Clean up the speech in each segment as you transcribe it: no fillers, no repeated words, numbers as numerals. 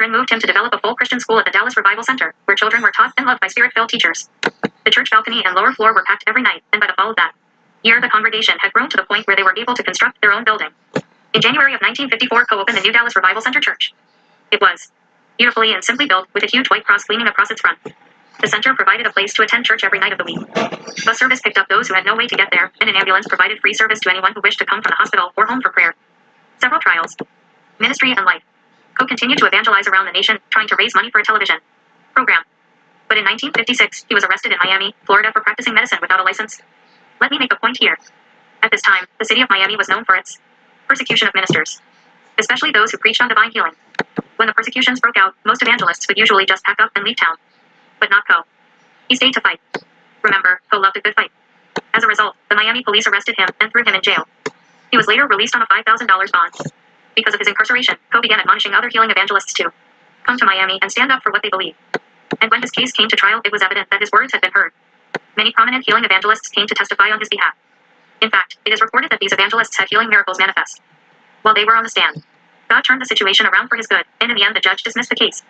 then moved him to develop a full Christian school at the Dallas Revival Center, where children were taught and loved by spirit-filled teachers. The church balcony and lower floor were packed every night, and by the fall of that year, the congregation had grown to the point where they were able to construct their own building. In January of 1954, Coe opened the new Dallas Revival Center Church. It was beautifully and simply built, with a huge white cross gleaming across its front. The center provided a place to attend church every night of the week. Bus service picked up those who had no way to get there, and an ambulance provided free service to anyone who wished to come from the hospital or home for prayer. Several trials, ministry, and life. Coe continued to evangelize around the nation, trying to raise money for a television program. But in 1956, he was arrested in Miami, Florida for practicing medicine without a license. Let me make a point here. At this time, the city of Miami was known for its persecution of ministers, especially those who preached on divine healing. When the persecutions broke out, most evangelists would usually just pack up and leave town. But not Coe. He stayed to fight. Remember, Coe loved a good fight. As a result, the Miami police arrested him and threw him in jail. He was later released on a $5,000 bond. Because of his incarceration, Coe began admonishing other healing evangelists to come to Miami and stand up for what they believe. And when his case came to trial, it was evident that his words had been heard. Many prominent healing evangelists came to testify on his behalf. In fact, it is reported that these evangelists had healing miracles manifest while they were on the stand. God turned the situation around for his good, and in the end the judge dismissed the case.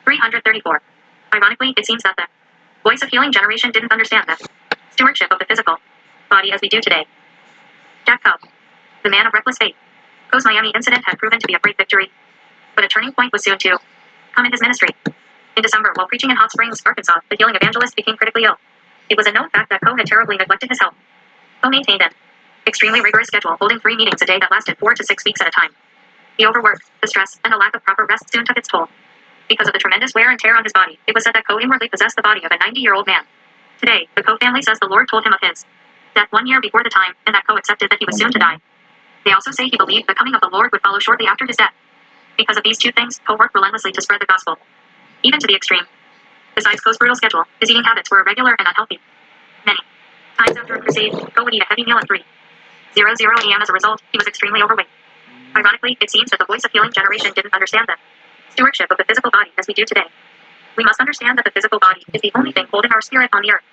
334. Ironically, it seems that the voice of healing generation didn't understand the stewardship of the physical body as we do today. Jack Coe, the man of reckless faith. Coe's Miami incident had proven to be a great victory, but a turning point was soon to come in his ministry. In December, while preaching in Hot Springs, Arkansas, the healing evangelist became critically ill. It was a known fact that Coe had terribly neglected his health. Coe maintained an extremely rigorous schedule, holding 3 meetings a day that lasted 4 to 6 weeks at a time. The overwork, the stress, and the lack of proper rest soon took its toll. Because of the tremendous wear and tear on his body, it was said that Coe inwardly possessed the body of a 90-year-old man. Today, the Coe family says the Lord told him of his death 1 year before the time, and that Coe accepted that he was soon to die. They also say he believed the coming of the Lord would follow shortly after his death. Because of these 2 things, Coe worked relentlessly to spread the gospel, even to the extreme. Besides Coe's brutal schedule, his eating habits were irregular and unhealthy. Many times after a crusade, Coe would eat a heavy meal at 3:00 a.m. As a result, he was extremely overweight. Ironically, it seems that the voice of healing generation didn't understand the stewardship of the physical body as we do today. We must understand that the physical body is the only thing holding our spirit on the earth.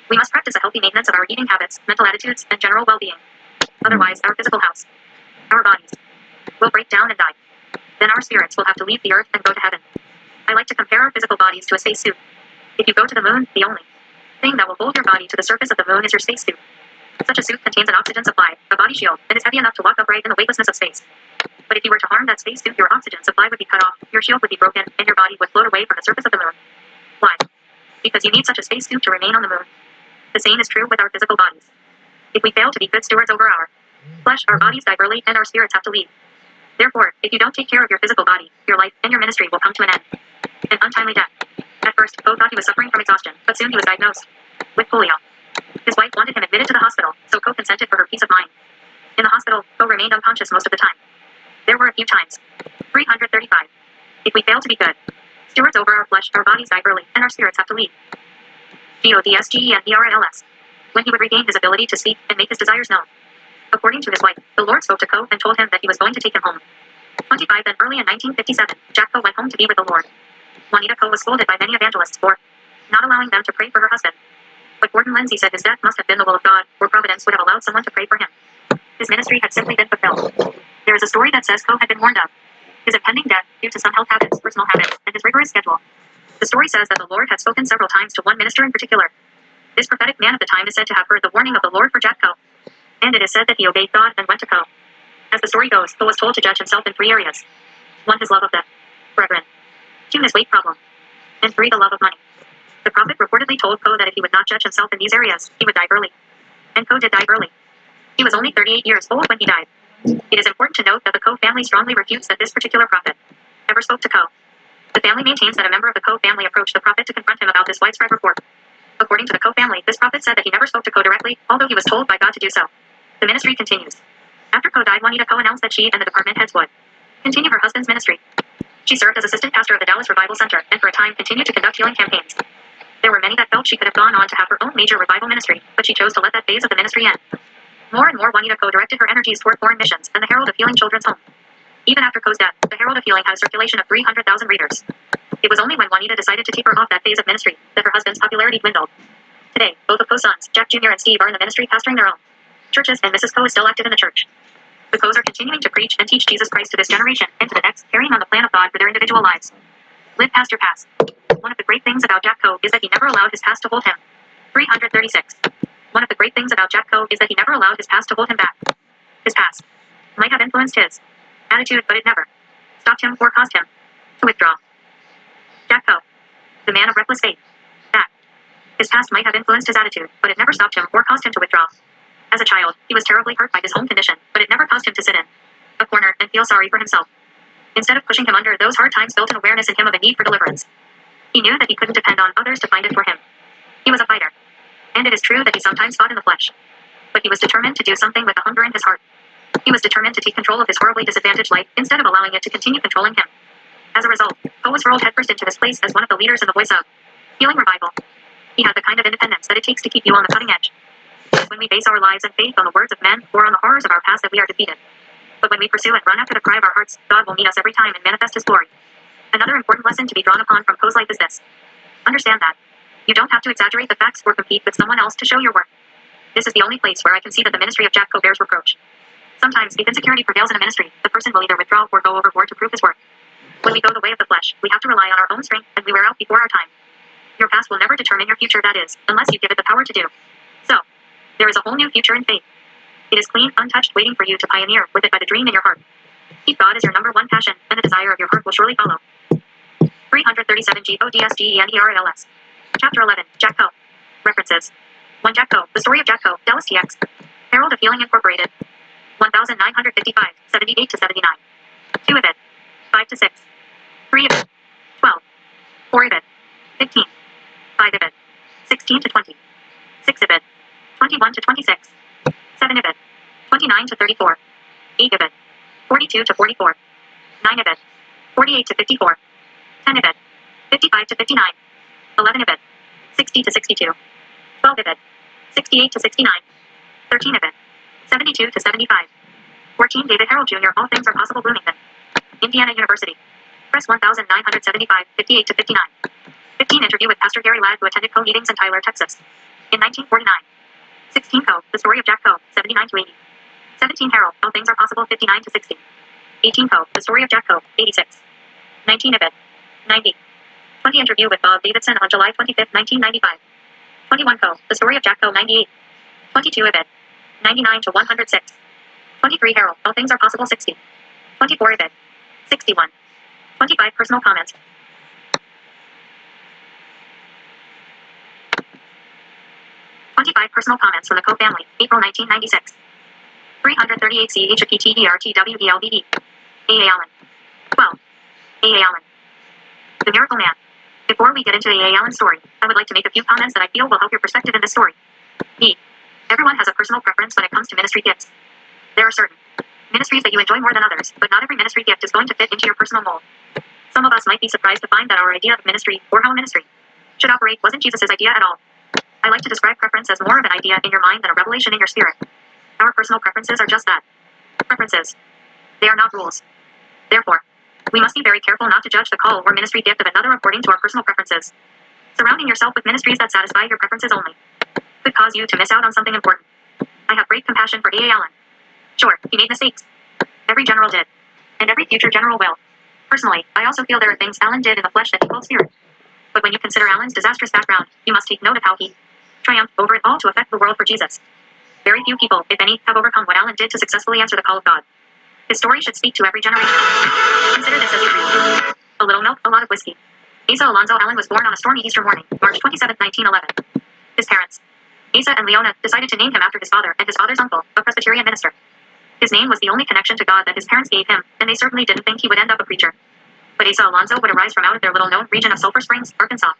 We must practice a healthy maintenance of our eating habits, mental attitudes, and general well-being. Otherwise, our physical house, our bodies, will break down and die. Then our spirits will have to leave the earth and go to heaven. I like to compare our physical bodies to a spacesuit. If you go to the moon, the only thing that will hold your body to the surface of the moon is your spacesuit. Such a suit contains an oxygen supply, a body shield, and is heavy enough to walk upright in the weightlessness of space. But if you were to harm that spacesuit, your oxygen supply would be cut off, your shield would be broken, and your body would float away from the surface of the moon. Why? Because you need such a spacesuit to remain on the moon. The same is true with our physical bodies. If we fail to be good stewards over our flesh, our bodies die early and our spirits have to leave. Therefore, if you don't take care of your physical body, your life and your ministry will come to an end. An untimely death. At first, Coe thought he was suffering from exhaustion, but soon he was diagnosed with polio. His wife wanted him admitted to the hospital, so Coe consented for her peace of mind. In the hospital, Coe remained unconscious most of the time. There were a few times. 335. If we fail to be good stewards over our flesh, our bodies die early, and our spirits have to leave. GODSGENDRLS. When he would regain his ability to speak and make his desires known. According to his wife, the Lord spoke to Coe and told him that he was going to take him home. 25. Then early in 1957, Jack Coe went home to be with the Lord. Juanita Coe was scolded by many evangelists for not allowing them to pray for her husband. But Gordon Lindsay said his death must have been the will of God, or Providence would have allowed someone to pray for him. His ministry had simply been fulfilled. There is a story that says Coe had been warned of his impending death due to some health habits, personal habits, and his rigorous schedule. The story says that the Lord had spoken several times to one minister in particular. This prophetic man of the time is said to have heard the warning of the Lord for Jack Coe. And it is said that he obeyed God and went to Coe. As the story goes, Coe was told to judge himself in 3 areas. 1. His love of the brethren. 2. His weight problem. And 3. The love of money. The prophet reportedly told Coe that if he would not judge himself in these areas, he would die early. And Coe did die early. He was only 38 years old when he died. It is important to note that the Coe family strongly refutes that this particular prophet ever spoke to Coe. The family maintains that a member of the Coe family approached the prophet to confront him about this widespread report. According to the Coe family, this prophet said that he never spoke to Coe directly, although he was told by God to do so. The ministry continues. After Coe died, Juanita Coe announced that she and the department heads would continue her husband's ministry. She served as assistant pastor of the Dallas Revival Center, and for a time continued to conduct healing campaigns. There were many that felt she could have gone on to have her own major revival ministry, but she chose to let that phase of the ministry end. More and more, Juanita Coe directed her energies toward foreign missions and the Herald of Healing Children's Home. Even after Coe's death, the Herald of Healing had a circulation of 300,000 readers. It was only when Juanita decided to taper off that phase of ministry that her husband's popularity dwindled. Today, both of Coe's sons, Jack Jr. and Steve, are in the ministry pastoring their own churches, and Mrs. Coe is still active in the church. The Coes are continuing to preach and teach Jesus Christ to this generation and to the next, carrying on the plan of God for their individual lives. Live past your past. One of the great things about Jack Coe is that he never allowed his past to hold him. 336. One of the great things about Jack Coe is that he never allowed his past to hold him back. His past might have influenced his attitude, but it never stopped him or caused him to withdraw. Jack Coe, the man of reckless faith. That his past might have influenced his attitude, but it never stopped him or caused him to withdraw. As a child, he was terribly hurt by his home condition, but it never caused him to sit in a corner and feel sorry for himself. Instead of pushing him under, those hard times built an awareness in him of a need for deliverance. He knew that he couldn't depend on others to find it for him. He was a fighter. And it is true that he sometimes fought in the flesh. But he was determined to do something with the hunger in his heart. He was determined to take control of his horribly disadvantaged life instead of allowing it to continue controlling him. As a result, Coe was hurled headfirst into this place as one of the leaders in the voice of healing revival. He had the kind of independence that it takes to keep you on the cutting edge. It's when we base our lives and faith on the words of men or on the horrors of our past that we are defeated. But when we pursue and run after the cry of our hearts, God will meet us every time and manifest His glory. Another important lesson to be drawn upon from Coe's life is this. Understand that you don't have to exaggerate the facts or compete with someone else to show your worth. This is the only place where I can see that the ministry of Jack Coe bears reproach. Sometimes, if insecurity prevails in a ministry, the person will either withdraw or go overboard to prove his worth. When we go the way of the flesh, we have to rely on our own strength, and we wear out before our time. Your past will never determine your future, that is, unless you give it the power to do so. There is a whole new future in faith. It is clean, untouched, waiting for you to pioneer with it by the dream in your heart. Keep God as your number one passion, and the desire of your heart will surely follow. 337 GODSGENERALS. Chapter 11, Jack Coe. References. 1 Jack Coe, The Story of Jack Coe, Dallas TX. Herald of Healing Incorporated. 1955, 78 to 79. 2 of it. 5 to 6. 3 of it. 12. 4 of it. 15. 5 of it. 16 to 20. 6 of it. 21 to 26. 7 of it. 29 to 34. 8 of it. 42 to 44. 9 of it. 48 to 54. 10 of it. 55 to 59. 11 of it. 60 to 62. 12 of it. 68 to 69. 13 of it. 72 to 75. 14 David Harold Jr. All Things Are Possible, Bloomington, Indiana University. Press 1975, 58 to 59. 15 Interview with Pastor Gary Ladd, who attended Coe meetings in Tyler, Texas, in 1949. 16 Coe, The Story of Jack Coe, 79 to 80. 17 Harold, All Things Are Possible, 59 to 60. 18 Coe, The Story of Jack Coe, 86. 19 of it. 90. 20 Interview with Bob Davidson on July 25, 1995. 21 Coe, The Story of Jack Coe, 98. 22 of it. 99 to 106. 23 Harold, All Things Are Possible, 60. 24 of it. 61. 25 Personal Comments. 25 Personal Comments from the Coe family, April 1996. 338 CHAPTERTWELVE. A. Allen. 12. A. Allen. The Miracle Man. Before we get into the A. Allen story, I would like to make a few comments that I feel will help your perspective in this story. B. Everyone has a personal preference when it comes to ministry gifts. There are certain ministries that you enjoy more than others, but not every ministry gift is going to fit into your personal mold. Some of us might be surprised to find that our idea of ministry, or how a ministry should operate, wasn't Jesus' idea at all. I like to describe preference as more of an idea in your mind than a revelation in your spirit. Our personal preferences are just that. Preferences. They are not rules. Therefore, we must be very careful not to judge the call or ministry gift of another according to our personal preferences. Surrounding yourself with ministries that satisfy your preferences only could cause you to miss out on something important. I have great compassion for A. Allen. Sure, he made mistakes. Every general did. And every future general will. Personally, I also feel there are things Allen did in the flesh that he called spirit. But when you consider Allen's disastrous background, you must take note of how he triumphed over it all to affect the world for Jesus. Very few people, if any, have overcome what Allen did to successfully answer the call of God. His story should speak to every generation. Consider this as you read. A little milk, a lot of whiskey. Asa Alonzo Allen was born on a stormy Easter morning, March 27, 1911. His parents, Asa and Leona, decided to name him after his father and his father's uncle, a Presbyterian minister. His name was the only connection to God that his parents gave him, and they certainly didn't think he would end up a preacher. But Asa Alonzo would arise from out of their little-known region of Sulphur Springs, Arkansas,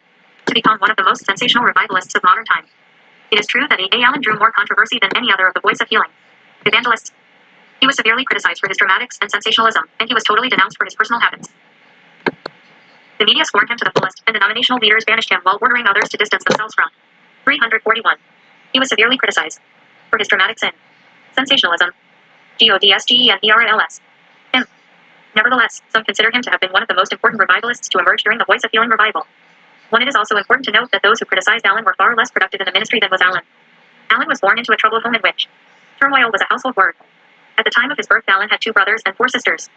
to become one of the most sensational revivalists of modern time. It is true that A. Allen drew more controversy than any other of the Voice of Healing evangelists. He was severely criticized for his dramatics and sensationalism, and he was totally denounced for his personal habits. The media scorned him to the fullest, and denominational leaders banished him while ordering others to distance themselves from. 341. He was severely criticized for his dramatic sin. Sensationalism. GODSGENERALS. Him. Nevertheless, some consider him to have been one of the most important revivalists to emerge during the Voice of Healing revival. One, it is also important to note that those who criticized Allen were far less productive in the ministry than was Allen. Allen was born into a troubled home in which turmoil was a household word. At the time of his birth, Allen had 2 brothers and 4 sisters.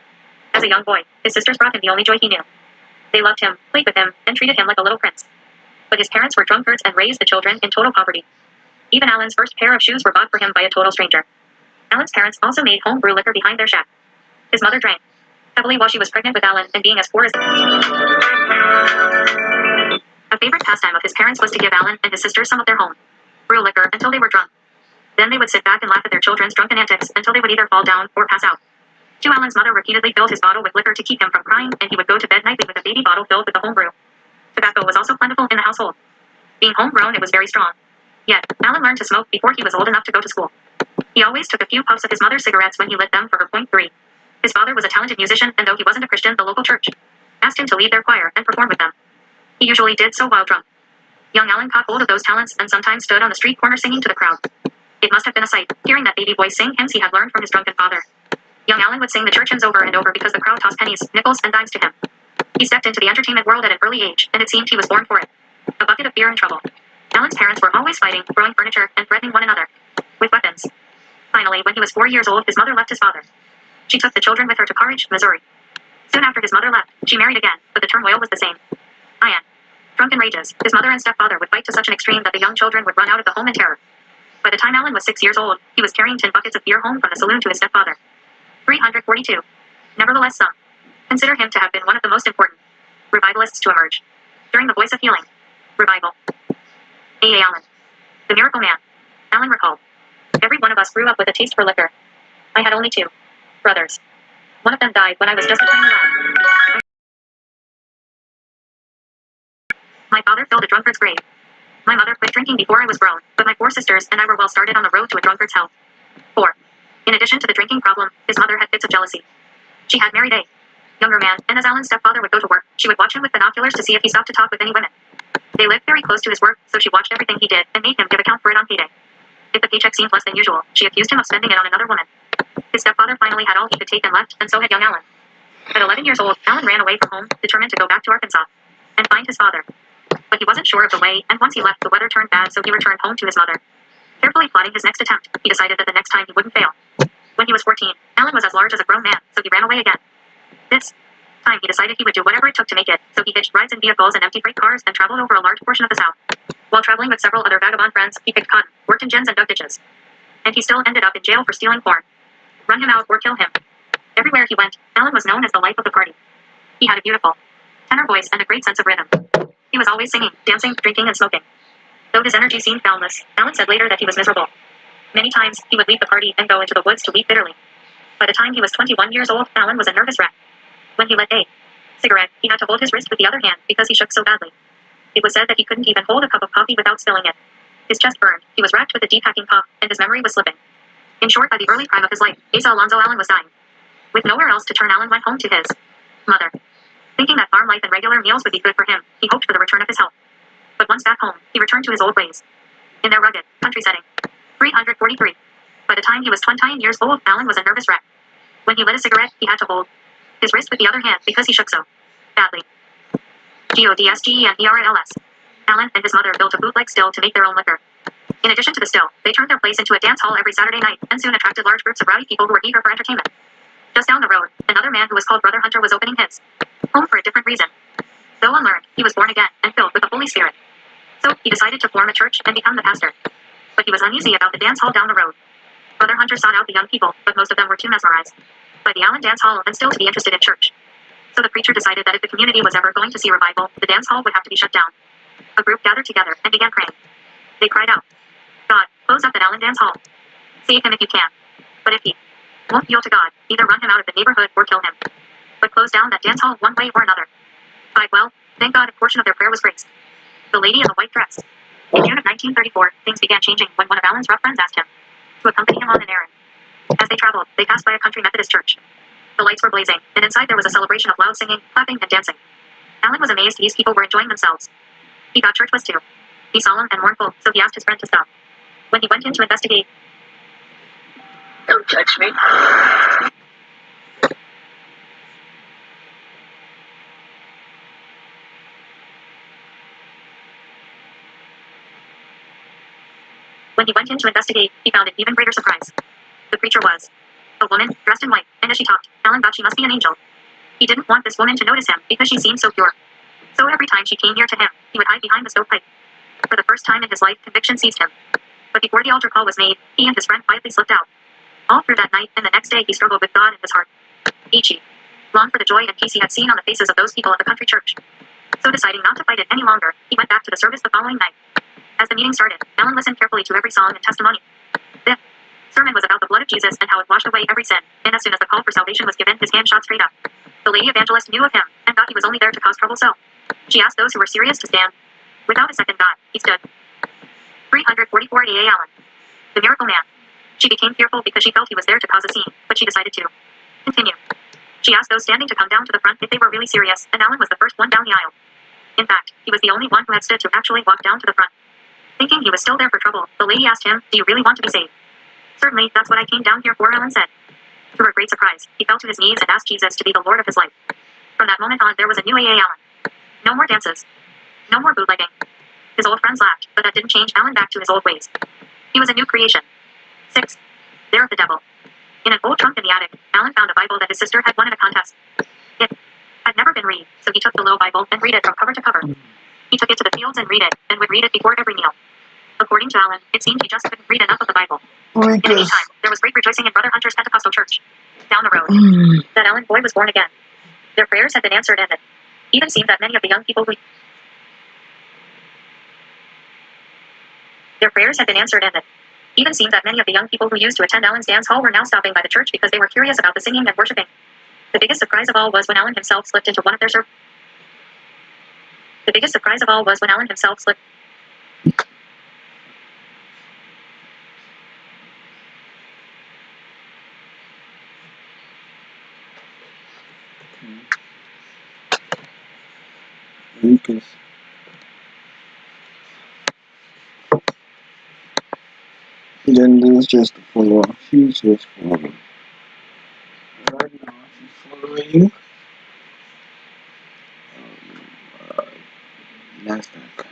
As a young boy, his sisters brought him the only joy he knew. They loved him, played with him, and treated him like a little prince. But his parents were drunkards and raised the children in total poverty. Even Alan's first pair of shoes were bought for him by a total stranger. Alan's parents also made home-brew liquor behind their shack. His mother drank heavily while she was pregnant with Alan, and being as poor as... A favorite pastime of his parents was to give Alan and his sisters some of their home-brew liquor until they were drunk. Then they would sit back and laugh at their children's drunken antics until they would either fall down or pass out. TUE Alan's mother repeatedly filled his bottle with liquor to keep him from crying, and he would go to bed nightly with a baby bottle filled with the homebrew. Tobacco was also plentiful in the household. Being homegrown, it was very strong. Yet, Alan learned to smoke before he was old enough to go to school. He always took a few puffs of his mother's cigarettes when he lit them for her .3. His father was a talented musician, and though he wasn't a Christian, the local church asked him to lead their choir and perform with them. He usually did so while drunk. Young Alan caught hold of those talents and sometimes stood on the street corner singing to the crowd. It must have been a sight, hearing that baby boy sing hymns he had learned from his drunken father. Young Alan would sing the church hymns over and over because the crowd tossed pennies, nickels, and dimes to him. He stepped into the entertainment world at an early age, and it seemed he was born for it. A bucket of beer and trouble. Alan's parents were always fighting, throwing furniture, and threatening one another with weapons. Finally, when he was 4 years old, his mother left his father. She took the children with her to Carthage, Missouri. Soon after his mother left, she married again, but the turmoil was the same. Ian. Drunken rages, his mother and stepfather would fight to such an extreme that the young children would run out of the home in terror. By the time Alan was 6 years old, he was carrying 10 buckets of beer home from the saloon to his stepfather. 342. Nevertheless, some consider him to have been one of the most important revivalists to emerge during the Voice of Healing revival. A. Allen. The Miracle Man. Alan recalled. Every one of us grew up with a taste for liquor. I had only 2 brothers. One of them died when I was just a tiny lad. My father filled a drunkard's grave. My mother quit drinking before I was grown, but my 4 sisters and I were well started on the road to a drunkard's hell. 4. In addition to the drinking problem, his mother had fits of jealousy. She had married a younger man, and as Alan's stepfather would go to work, she would watch him with binoculars to see if he stopped to talk with any women. They lived very close to his work, so she watched everything he did and made him give account for it on payday. If the paycheck seemed less than usual, she accused him of spending it on another woman. His stepfather finally had all he could take and left, and so had young Alan. At 11 years old, Alan ran away from home, determined to go back to Arkansas and find his father. But he wasn't sure of the way, and once he left, the weather turned bad, so he returned home to his mother. Carefully plotting his next attempt, he decided that the next time he wouldn't fail. When he was 14, Alan was as large as a grown man, so he ran away again. This time he decided he would do whatever it took to make it, so he hitched rides in vehicles and empty freight cars and traveled over a large portion of the South. While traveling with several other vagabond friends, he picked cotton, worked in gins and dug ditches. And he still ended up in jail for stealing corn. Run him out or kill him. Everywhere he went, Alan was known as the life of the party. He had a beautiful tenor voice and a great sense of rhythm. He was always singing, dancing, drinking, and smoking. Though his energy seemed boundless, Alan said later that he was miserable. Many times, he would leave the party and go into the woods to weep bitterly. By the time he was 21 years old, Alan was a nervous wreck. When he lit a cigarette, he had to hold his wrist with the other hand because he shook so badly. It was said that he couldn't even hold a cup of coffee without spilling it. His chest burned, he was racked with a deep hacking cough, and his memory was slipping. In short, by the early prime of his life, Asa Alonzo Allen was dying. With nowhere else to turn, Alan went home to his mother. Thinking that farm life and regular meals would be good for him, he hoped for the return of his health. But once back home, he returned to his old ways. In their rugged country setting. 343. By the time he was 20 years old, Alan was a nervous wreck. When he lit a cigarette, he had to hold his wrist with the other hand because he shook so badly. GODSGENERALS. Alan and his mother built a bootleg still to make their own liquor. In addition to the still, they turned their place into a dance hall every Saturday night, and soon attracted large groups of rowdy people who were eager for entertainment. Just down the road, another man who was called Brother Hunter was opening his home for a different reason. Though unlearned, he was born again and filled with the Holy Spirit. So, he decided to form a church and become the pastor. But he was uneasy about the dance hall down the road. Brother Hunter sought out the young people, but most of them were too mesmerized by the Allen dance hall and still to be interested in church. So the preacher decided that if the community was ever going to see revival, the dance hall would have to be shut down. A group gathered together and began praying. They cried out, God, close up that Allen dance hall. Save him if you can. But if he won't yield to God, either run him out of the neighborhood or kill him. But close down that dance hall one way or another. Well, thank God a portion of their prayer was graced. The lady in the white dress. In June of 1934, things began changing when one of Allen's rough friends asked him to accompany him on an errand. As they traveled, they passed by a country Methodist church. The lights were blazing, and inside there was a celebration of loud singing, clapping, and dancing. Allen was amazed these people were enjoying themselves. He thought church was too be solemn and mournful, so he asked his friend to stop. When he went in to investigate, Don't touch me. he found an even greater surprise. The preacher was a woman, dressed in white, and as she talked, Allen thought she must be an angel. He didn't want this woman to notice him because she seemed so pure. So every time she came near to him, he would hide behind the stovepipe. For the first time in his life, conviction seized him. But before the altar call was made, he and his friend quietly slipped out. All through that night and the next day he struggled with God in his heart. He longed for the joy and peace he had seen on the faces of those people at the country church. So deciding not to fight it any longer, he went back to the service the following night. As the meeting started, Alan listened carefully to every song and testimony. The sermon was about the blood of Jesus and how it washed away every sin, and as soon as the call for salvation was given, his hand shot straight up. The lady evangelist knew of him, and thought he was only there to cause trouble, so she asked those who were serious to stand. Without a second thought, he stood. 344 A.A. Allen. The miracle man. She became fearful because she felt he was there to cause a scene, but she decided to continue. She asked those standing to come down to the front if they were really serious, and Alan was the first one down the aisle. In fact, he was the only one who had stood to actually walk down to the front. Thinking he was still there for trouble, the lady asked him, "Do you really want to be saved?" "Certainly, that's what I came down here for," Alan said. To her great surprise, he fell to his knees and asked Jesus to be the Lord of his life. From that moment on, there was a new A.A. Allen. No more dances. No more bootlegging. His old friends laughed, but that didn't change Alan back to his old ways. He was a new creation. 6. There of the devil. In an old trunk in the attic, Alan found a Bible that his sister had won in a contest. It had never been read, so he took the little Bible and read it from cover to cover. He took it to the fields and read it, and would read it before every meal. According to Alan, it seemed he just couldn't read enough of the Bible. In the meantime, there was great rejoicing in Brother Hunter's Pentecostal church. Down the road, that Alan boy was born again. Their prayers had been answered, and it even seemed that many of the young people who used to attend Alan's dance hall were now stopping by the church because they were curious about the singing and worshiping. The biggest surprise of all was when Alan himself slipped into one of their Lucas. Then there's just a follower. She's just following. Right now, she's following Nasdaq.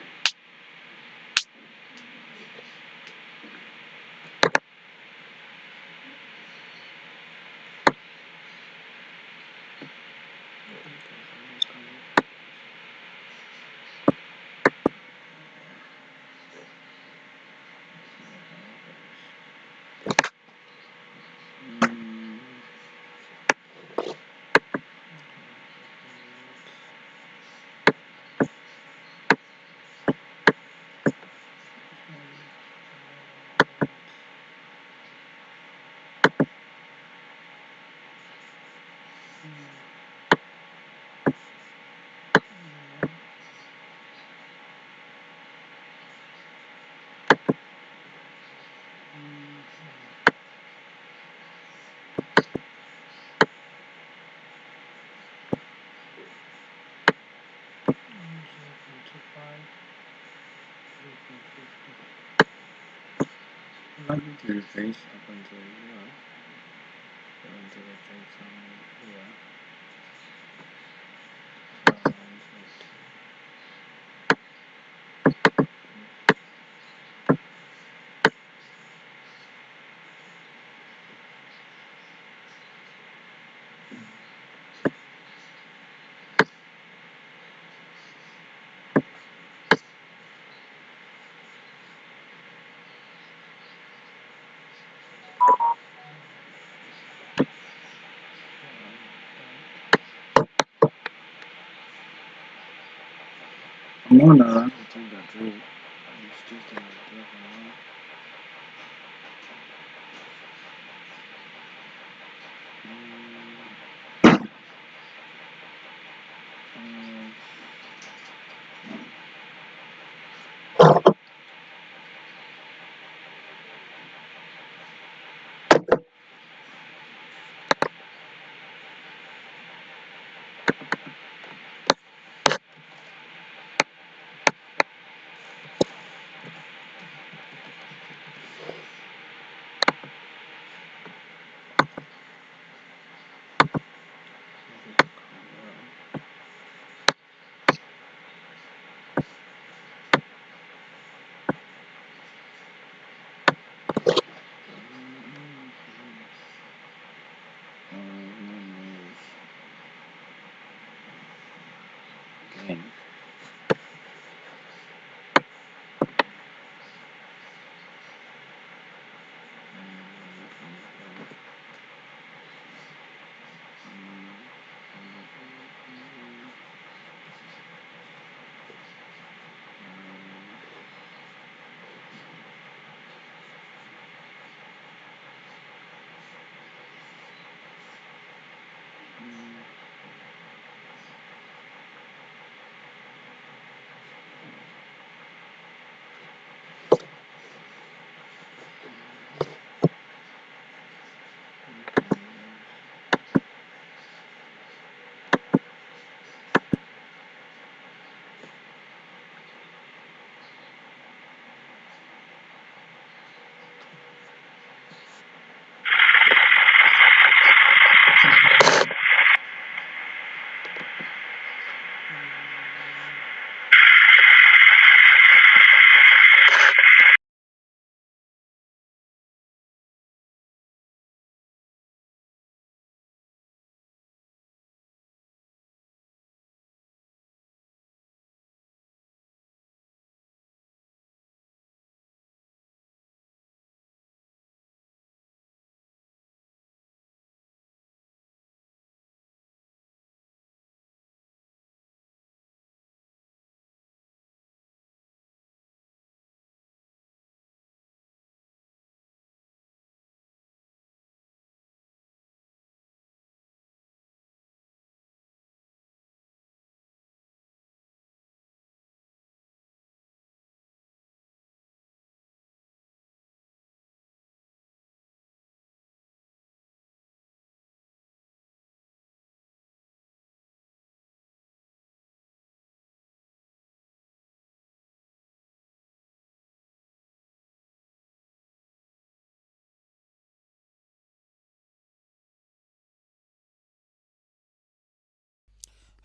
Not into the face up until here. Until I take some here. I'm on a until that drill. It's just in the drill now.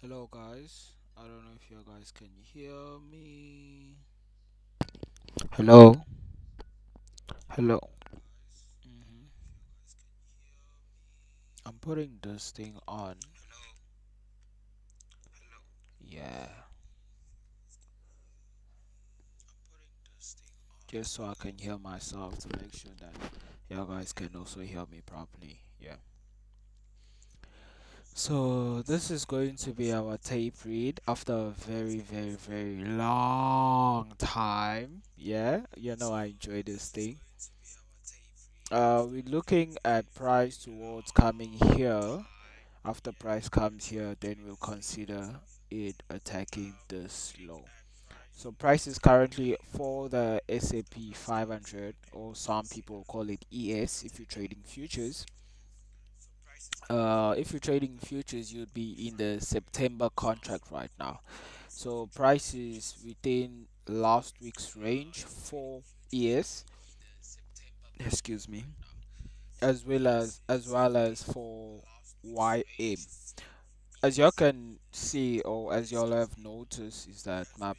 Hello guys, I don't know if you guys can hear me. Hello, hello. hmm I'm putting this thing on. Yeah, just so I can hear myself to make sure that you guys can also hear me properly. Yeah. So this is going to be our tape read after a very, very, very long time. Yeah, I enjoy this thing. We're looking at price towards coming here. After price comes here, then we'll consider it attacking this low. So price is currently for the S&P 500, or some people call it ES if you're trading futures. If you're trading futures, you'd be in the September contract right now. So price is within last week's range for ES, excuse me, as well as for YM. As y'all can see, or as y'all have noticed, is that my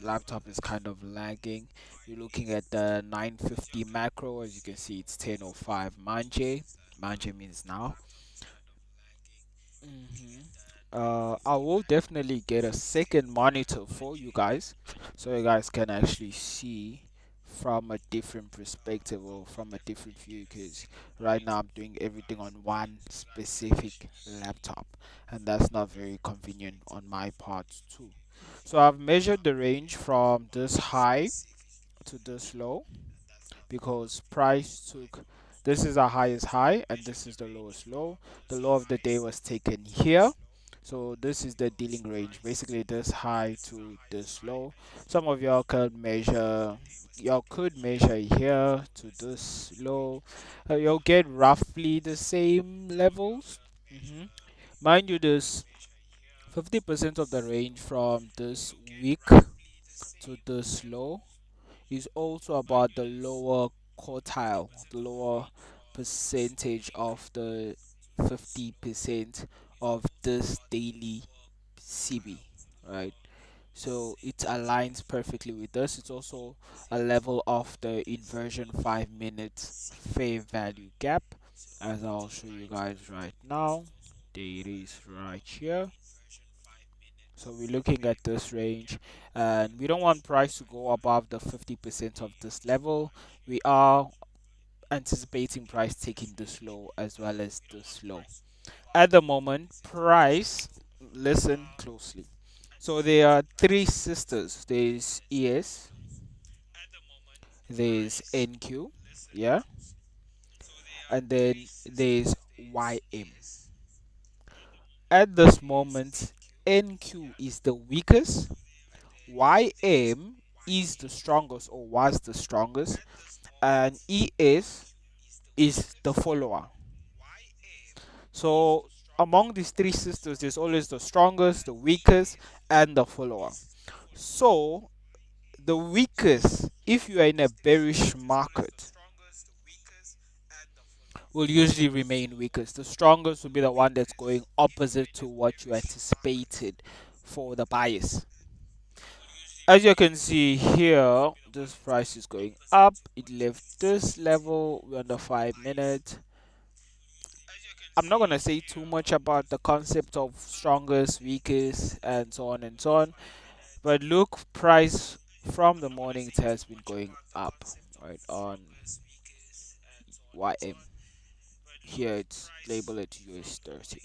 laptop is kind of lagging. You're looking at the 950 macro. As you can see, it's 10:05 manje. Manje means now. hmm I will definitely get a second monitor for you guys, so you guys can actually see from a different perspective or from a different view. Because right now I'm doing everything on one specific laptop, and that's not very convenient on my part too. So I've measured the range from this high to this low, because price took, this is our highest high and this is the lowest low. The low of the day was taken here, so this is the dealing range, basically this high to this low. Some of y'all could measure here to this low. You'll get roughly the same levels. Mind you, this 50% of the range from this week to this low is also about the lower quartile, the lower percentage of the 50% of this daily CB, right? So it aligns perfectly with this. It's also a level of the inversion 5 minutes fair value gap, as I'll show you guys right now. There it is right here. So we're looking at this range, and we don't want price to go above the 50% of this level. We are anticipating price taking this low as well as this low. At the moment, price, listen closely. So there are three sisters. There's ES, there's NQ, yeah, and then there's YM. At this moment, NQ is the weakest, YM is the strongest or was the strongest, and ES is the follower. So among these three sisters, there's always the strongest, the weakest, and the follower. So the weakest, if you are in a bearish market, will usually remain weakest. The strongest will be the one that's going opposite to what you anticipated for the bias. As you can see here, this price is going up. It left this level. We're under 5 minutes. I'm not gonna say too much about the concept of strongest, weakest, and so on and so on. But look, price from the morning it has been going up, right, on YM. Here it's labeled at US 30.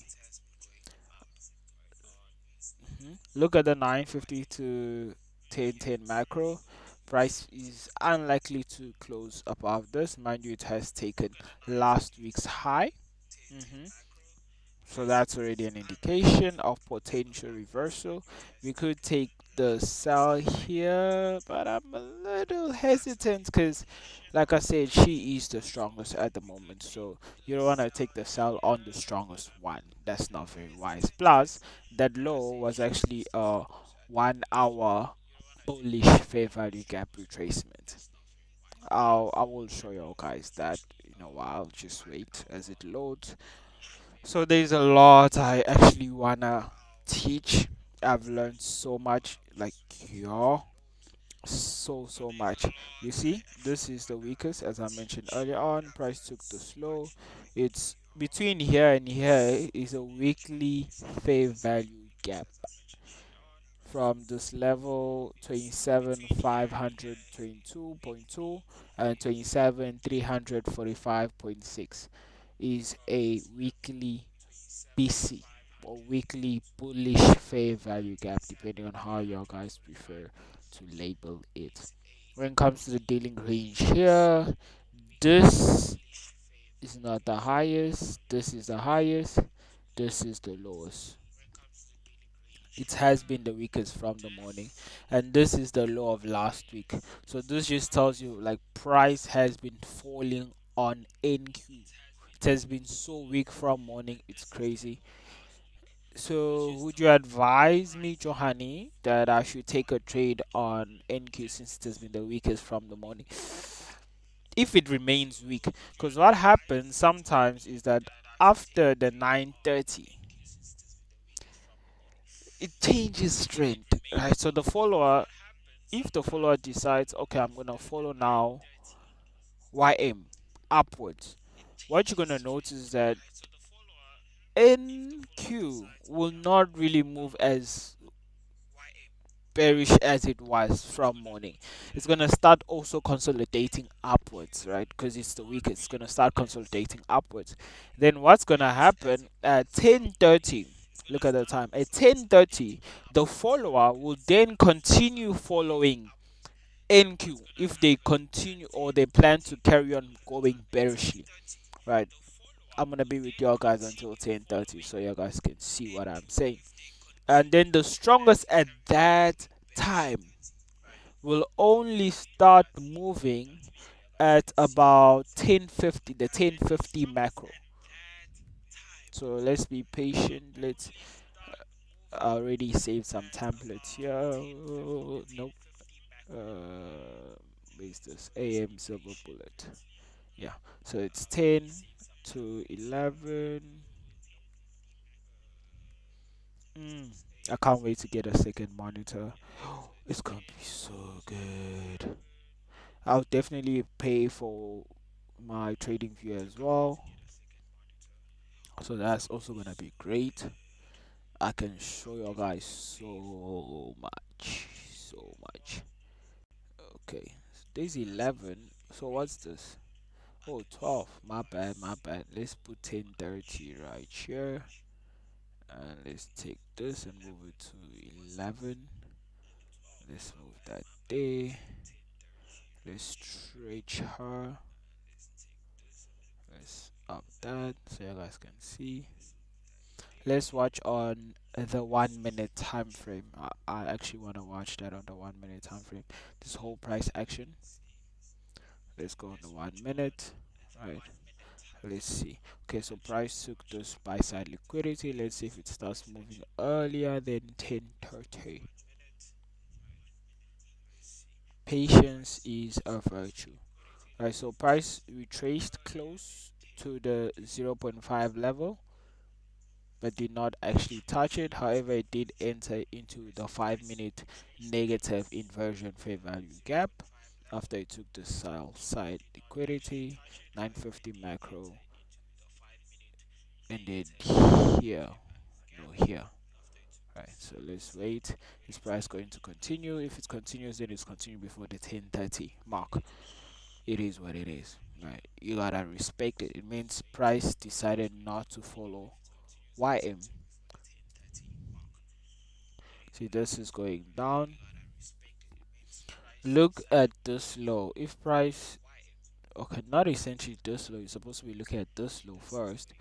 Look at the 950 to 1010 macro. Price is unlikely to close above this. Mind you, it has taken last week's high. Mhm. So that's already an indication of potential reversal. We could take the sell here, but I'm a little hesitant because, like I said, she is the strongest at the moment. So you don't want to take the sell on the strongest one. That's not very wise. Plus, that low was actually a 1 hour bullish fair value gap retracement. I will show you guys that in a while. Just wait as it loads. So there's a lot I actually wanna teach. I've learned so much, like, yo, so much. You see, this is the weakest, as I mentioned earlier on. Price took the slow. It's between here and here is a weekly fair value gap from this level 27,522.2 and 27,345.6 is a weekly BC or weekly bullish fair value gap, depending on how your guys prefer to label it. When it comes to the dealing range here, this is not the highest, this is the highest, this is the lowest. It has been the weakest from the morning, and this is the low of last week. So this just tells you, like, price has been falling on NQ. It has been so weak from morning, it's crazy. So would you advise me, Johanny, that I should take a trade on NQ since it has been the weakest from the morning, if it remains weak? Because what happens sometimes is that after the 9:30 it changes strength, right? So the follower, if the follower decides, okay, I'm gonna follow now YM upwards, what you're gonna notice is that NQ will not really move as bearish as it was from morning. It's gonna start also consolidating upwards, right? Because it's the weakest. It's gonna start consolidating upwards. Then what's gonna happen at 10:30? Look at the time. At 10:30, the follower will then continue following NQ if they continue or they plan to carry on going bearishly, right? I'm gonna be with y'all guys until 10:30, so you guys can see what I'm saying. And then the strongest at that time will only start moving at about 10:50, the 10:50 macro. So let's be patient. Let's I already saved some templates here. Nope. Where's this? AM silver bullet. Yeah. So it's 10 to 11. Mm, I can't wait to get a second monitor. It's gonna be so good. I'll definitely pay for my trading view as well. So that's also gonna be great. I can show you guys so much. So much. Okay. Days 11. So what's this? Oh, 12. My bad, my bad. Let's put 10:30 right here. And let's take this and move it to 11. Let's move that there. Let's stretch her. Let's up that so you guys can see. Let's watch on the 1 minute time frame. I actually want to watch that on the 1 minute time frame. This whole price action. Let's go on the 1 minute. Right. Let's see. Okay, so price took this buy side liquidity. Let's see if it starts moving earlier than 10:30. Patience is a virtue. Right, so price retraced close to the zero point 0.5 level but did not actually touch it. However, it did enter into the 5 minute negative inversion fair value gap after it took the sell side liquidity, 950 macro, and then here, no, here. Right, so let's wait. Is price going to continue? If it continues, then it's continuing before the 10:30 mark. It is what it is. Right, you gotta respect it. It means price decided not to follow YM. See, this is going down. Look at this low. If price, okay, not essentially this low, you're supposed to be looking at this low first,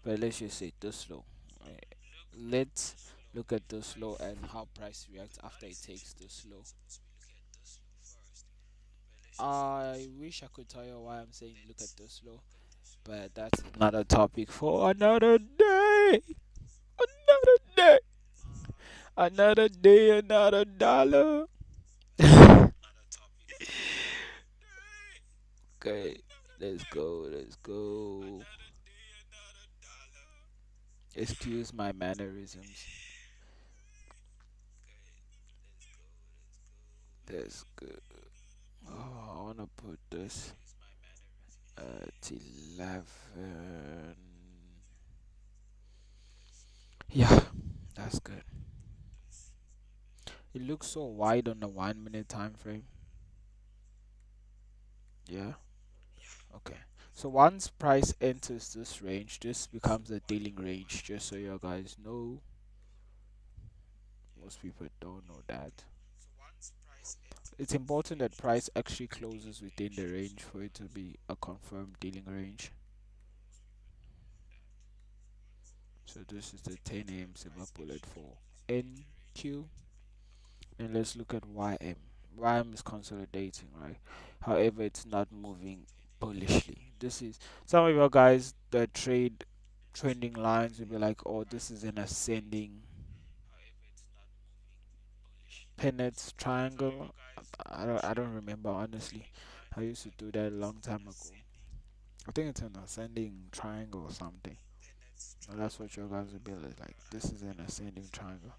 but let's just say this low. Right. Let's look at this low and how price reacts after it takes this low. I wish I could tell you why I'm saying look at this low, but that's another topic for another day. Another day. Another day, another dollar. Okay, let's go, let's go. Excuse my mannerisms. That's good. Oh, I wanna put this at 11. Yeah, that's good. It looks so wide on the 1 minute time frame. Yeah. Okay. So once price enters this range, this becomes a dealing range. Just so you guys know, most people don't know that. It's important that price actually closes within the range for it to be a confirmed dealing range. So this is the 10 a.m. silver bullet for NQ. And let's look at YM. YM is consolidating, right? However, it's not moving bullishly. This is some of your guys that trade trending lines will be like, oh, this is an ascending pennant triangle. I don't remember honestly. I used to do that a long time ago. I think it's an ascending triangle or something. And that's what your guys will be like. This is an ascending triangle.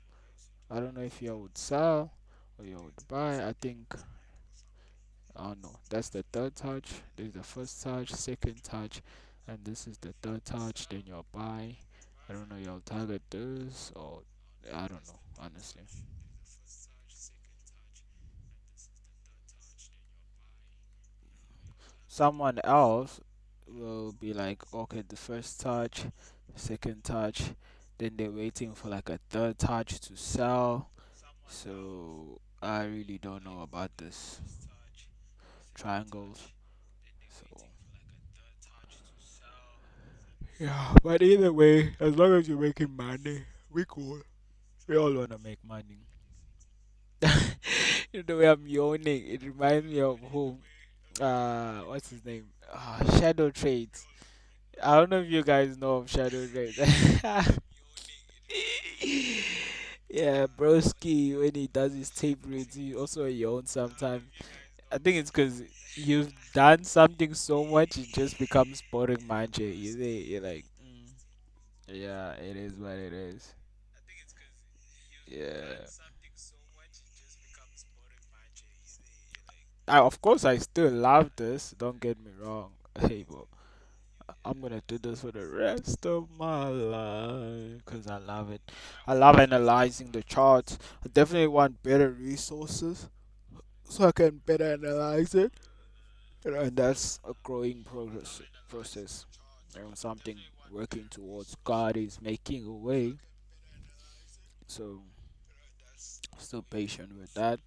I don't know if you would sell or you would buy. I think oh no, that's the third touch. This is the first touch, second touch, and this is the third touch. Then you'll buy. I don't know. You'll target this or I don't know. Honestly, someone else will be like, okay, the first touch, second touch, then they're waiting for like a third touch to sell. So I really don't know about this triangles. So yeah, but either way, as long as you're making money, we cool. We all wanna make money. The way I'm yawning, it reminds me of who? What's his name? Shadow Trades. I don't know if you guys know of Shadow Trades. Yeah, broski when he does his tape reads, he also yawns sometimes. I think it's because you've done something so much, it just becomes boring magic. You're like, yeah, it is what it is. Yeah. Of course, I still love this. Don't get me wrong. Hey, but I'm gonna do this for the rest of my life because I love it. I love analyzing the charts. I definitely want better resources so I can better analyze it. And that's a growing progress process. And something working towards God is making a way. So still patient with that.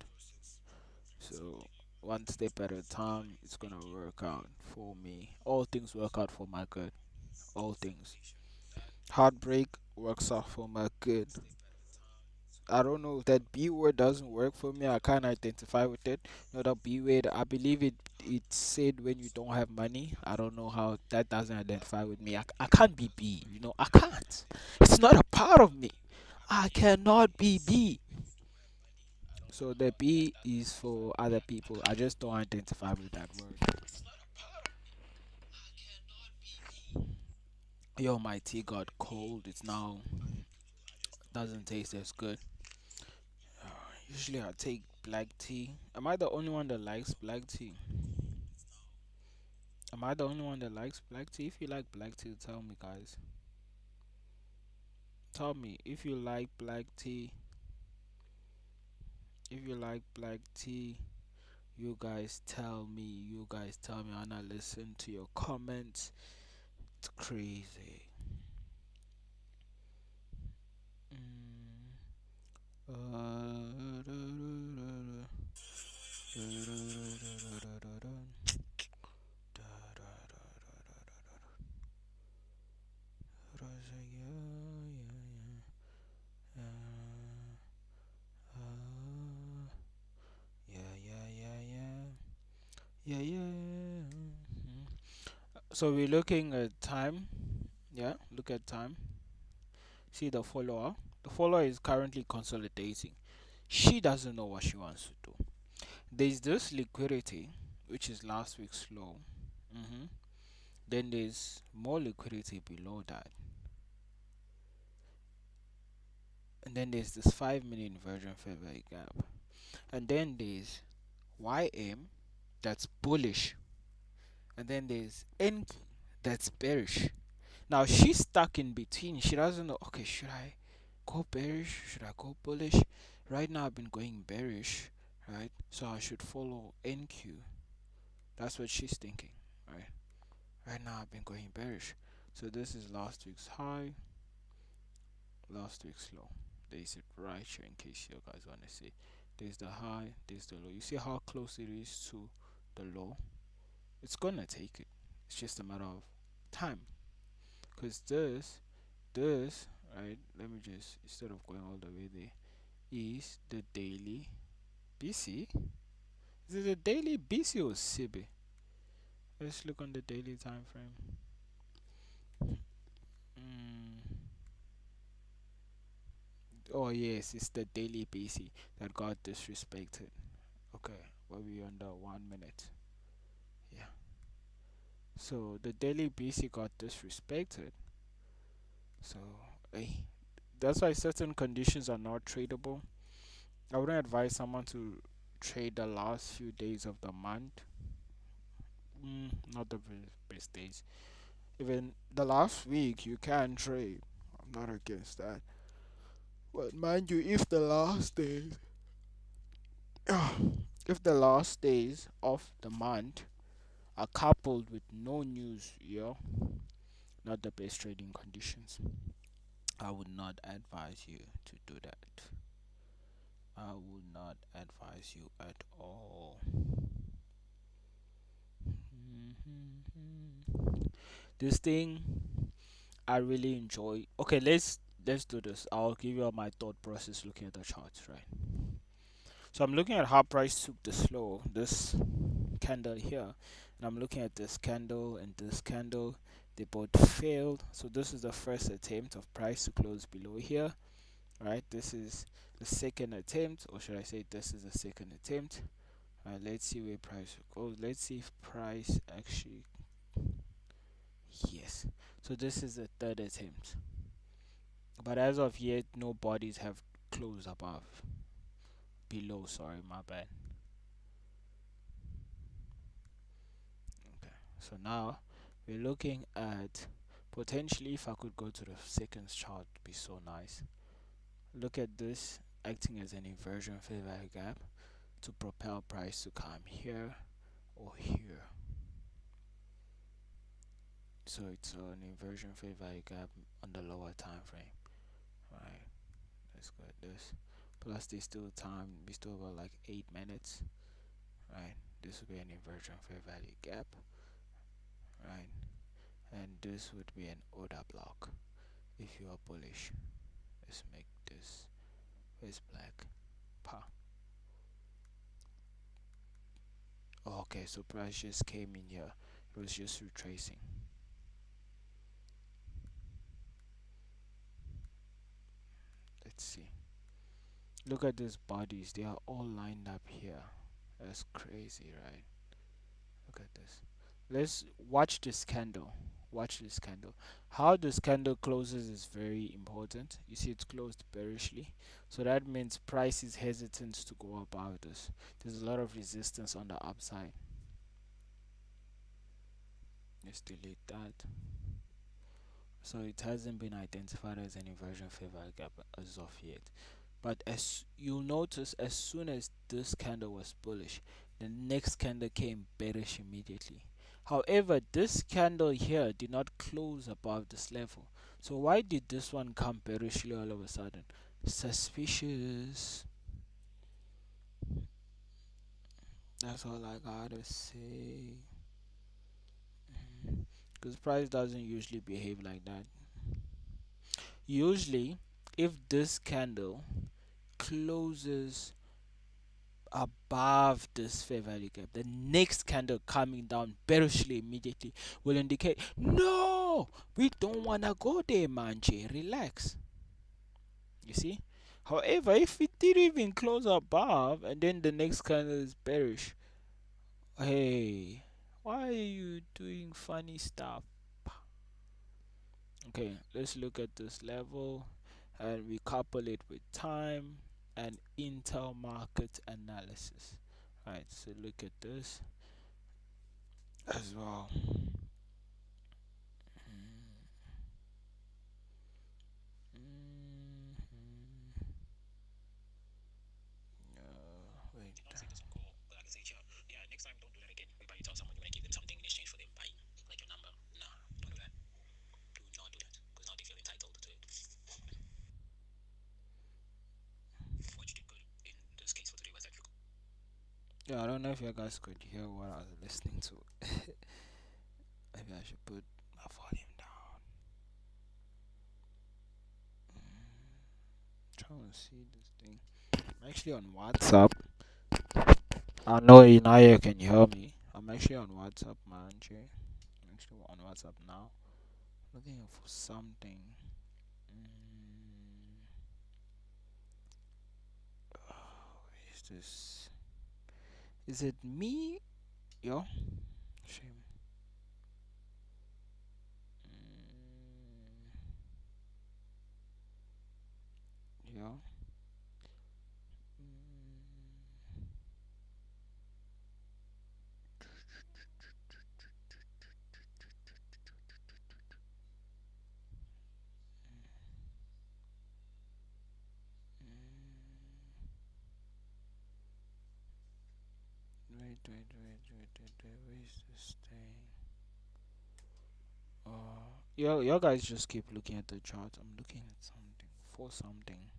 So one step at a time, it's gonna work out for me. All things work out for my good. All things. Heartbreak works out for my good. I don't know if that B word doesn't work for me. I can't identify with it. You know that B word. I believe it said when you don't have money. I don't know how that doesn't identify with me. I can't be B. I can't. It's not a part of me. I cannot be B. So the B is for other people. I just don't identify with that word. Yo, my tea got cold. It's now doesn't taste as good. Usually I take black tea. Am I the only one that likes black tea? Am I the only one that likes black tea? If you like black tea, tell me, guys. Tell me if you like black tea. If you like black tea, you guys tell me. You guys tell me. I wanna listen to your comments. It's crazy. Mm. Yeah, yeah, yeah, yeah. Yeah, yeah. So we're looking at time. Yeah, look at time. See the follower. The follower is currently consolidating. She doesn't know what she wants to do. There's this liquidity, which is last week's low. Then there's more liquidity below that. And then there's this 5 minute inversion fair value gap. And then there's YM, that's bullish. And then there's NQ, that's bearish. Now she's stuck in between. She doesn't know, okay, should I go bearish? Should I go bullish? Right now I've been going bearish, right? So I should follow NQ. That's what she's thinking, right? Right now I've been going bearish. So this is last week's high, last week's low. There's it right here in case you guys want to see. There's the high, there's the low. You see how close it is to the low? It's gonna take it. It's just a matter of time. Because this, right? Let me just, instead of going all the way there, is the daily BC. Is it the daily BC or CB? Let's look on the daily time frame. Mm. Oh yes, it's the daily BC that got disrespected. Okay, well we under 1 minute. Yeah. So the daily BC got disrespected. So hey, that's why certain conditions are not tradable. I wouldn't advise someone to trade the last few days of the month. Not the best days. Even the last week you can trade. I'm not against that. But mind you, if the last days if the last days of the month are coupled with no news, yeah, not the best trading conditions. I would not advise you to do that. I would not advise you at all. This thing I really enjoy. Okay, let's do this. I'll give you my thought process looking at the charts, right? So I'm looking at how price took the slow, this candle here, and I'm looking at this candle and this candle. They both failed. So this is the first attempt of price to close below here, right? This is the second attempt, or should I say this is the second attempt. Let's see where price goes. Let's see if price actually, yes. So this is the third attempt, but as of yet no bodies have closed above, below, sorry, my bad. Okay, so now we're looking at potentially, if I could go to the seconds chart, be so nice. Look at this acting as an inversion fair value gap to propel price to come here or here. So it's an inversion fair value gap on the lower time frame, right? Let's go at this. Plus there's still time, we still got like 8 minutes, right? This would be an inversion fair value gap, right? And this would be an order block if you are bullish. Let's make this, where's black? Pa. Okay, so price just came in here. It was just retracing. Let's see. Look at these bodies. They are all lined up here. That's crazy, right? Look at this. Let's watch this candle. Watch this candle. How this candle closes is very important. You see it's closed bearishly. So that means price is hesitant to go above this. There's a lot of resistance on the upside. Let's delete that. So it hasn't been identified as an inversion favor gap as of yet. But as you'll notice, as soon as this candle was bullish, the next candle came bearish immediately. However, this candle here did not close above this level. So why did this one come bearishly all of a sudden? Suspicious. That's all I gotta say. Because price doesn't usually behave like that. Usually, if this candle closes above this fair value gap, the next candle coming down bearishly immediately will indicate, no, we don't want to go there, manje, relax. You see? However, if it didn't even close above and then the next candle is bearish, hey, why are you doing funny stuff? Okay, let's look at this level and we couple it with time. and intermarket analysis. Right, so look at this as well. Wait. Yeah, I don't know if you guys could hear what I was listening to. Maybe I should put my volume down. Trying to see this thing. I'm actually on WhatsApp. I know you now you can hear me. I'm actually on WhatsApp, man. I'm actually on WhatsApp now. Looking for something. Is this? Is it me? Yo, shame. Yo. Wait. Where is this thing? Yo guys just keep looking at the chart. I'm looking at something for something.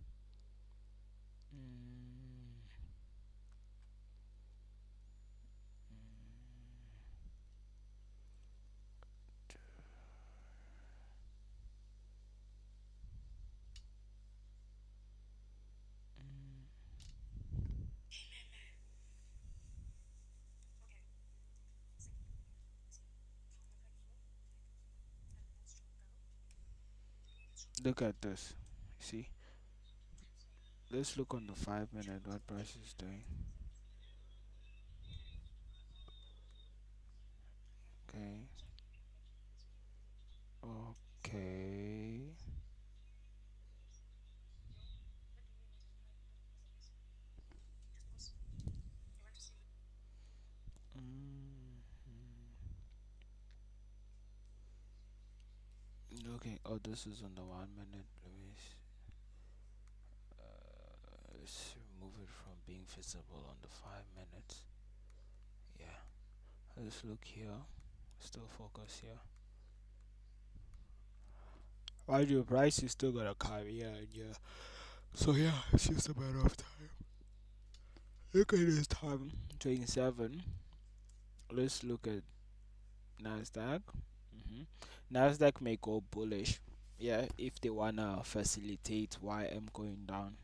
Look at this. See? Let's look on the 5 minute what price is doing. Okay. Okay. Okay. Oh, this is on the 1 minute. Let's remove it from being visible on the 5 minutes. Yeah. Let's look here. Still focus here. Mind your price is still gonna carry here and yeah. So yeah, it's just a matter of time. Look at this time, 27. Let's look at Nasdaq. Nasdaq may go bullish. Yeah, if they wanna facilitate YM going down,